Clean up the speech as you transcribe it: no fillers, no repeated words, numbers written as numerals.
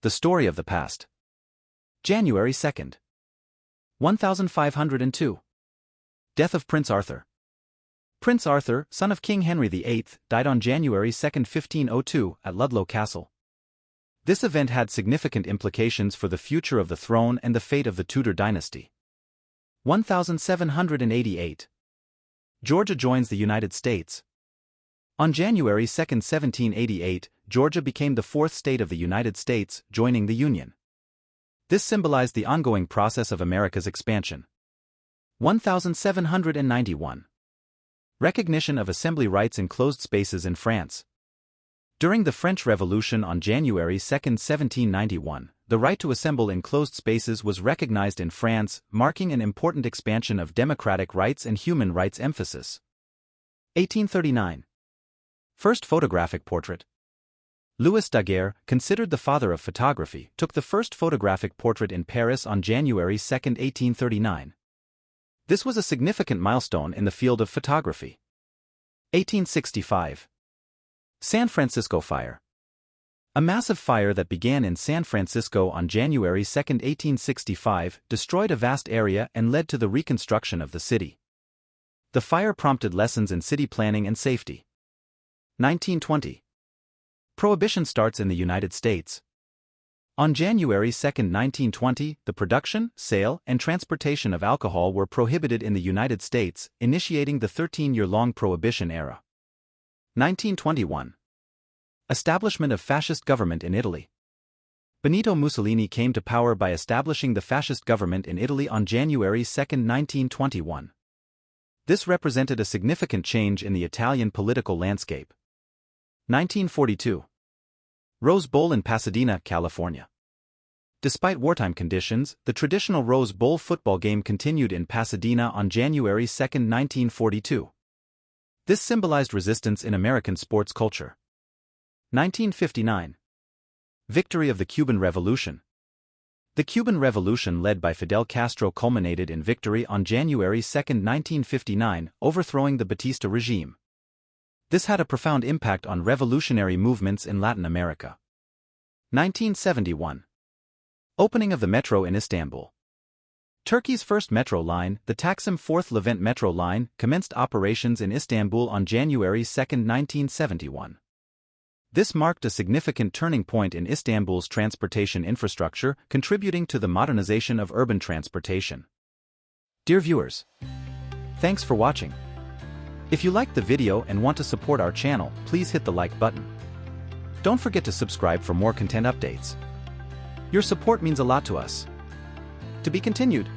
The Story of the Past. January 2nd. 1502. Death of Prince Arthur. Prince Arthur, son of King Henry VIII, died on January 2, 1502, at Ludlow Castle. This event had significant implications for the future of the throne and the fate of the Tudor dynasty. 1788. Georgia joins the United States. On January 2, 1788, Georgia became the fourth state of the United States, joining the Union. This symbolized the ongoing process of America's expansion. 1791. Recognition of assembly rights in closed spaces in France. During the French Revolution on January 2, 1791, the right to assemble in closed spaces was recognized in France, marking an important expansion of democratic rights and human rights emphasis. 1839. First photographic portrait. Louis Daguerre, considered the father of photography, took the first photographic portrait in Paris on January 2, 1839. This was a significant milestone in the field of photography. 1865. San Francisco Fire. A massive fire that began in San Francisco on January 2, 1865, destroyed a vast area and led to the reconstruction of the city. The fire prompted lessons in city planning and safety. 1920. Prohibition starts in the United States. On January 2, 1920, the production, sale, and transportation of alcohol were prohibited in the United States, initiating the 13-year-long Prohibition era. 1921. Establishment of fascist government in Italy. Benito Mussolini came to power by establishing the fascist government in Italy on January 2, 1921. This represented a significant change in the Italian political landscape. 1942. Rose Bowl in Pasadena, California. Despite wartime conditions, the traditional Rose Bowl football game continued in Pasadena on January 2, 1942. This symbolized resistance in American sports culture. 1959. Victory of the Cuban Revolution. The Cuban Revolution led by Fidel Castro culminated in victory on January 2, 1959, overthrowing the Batista regime. This had a profound impact on revolutionary movements in Latin America. 1971. Opening of the metro in Istanbul. Turkey's first metro line, the Taksim 4th Levant Metro Line, commenced operations in Istanbul on January 2, 1971. This marked a significant turning point in Istanbul's transportation infrastructure, contributing to the modernization of urban transportation. Dear viewers, thanks for watching. If you liked the video and want to support our channel, please hit the like button. Don't forget to subscribe for more content updates. Your support means a lot to us. To be continued.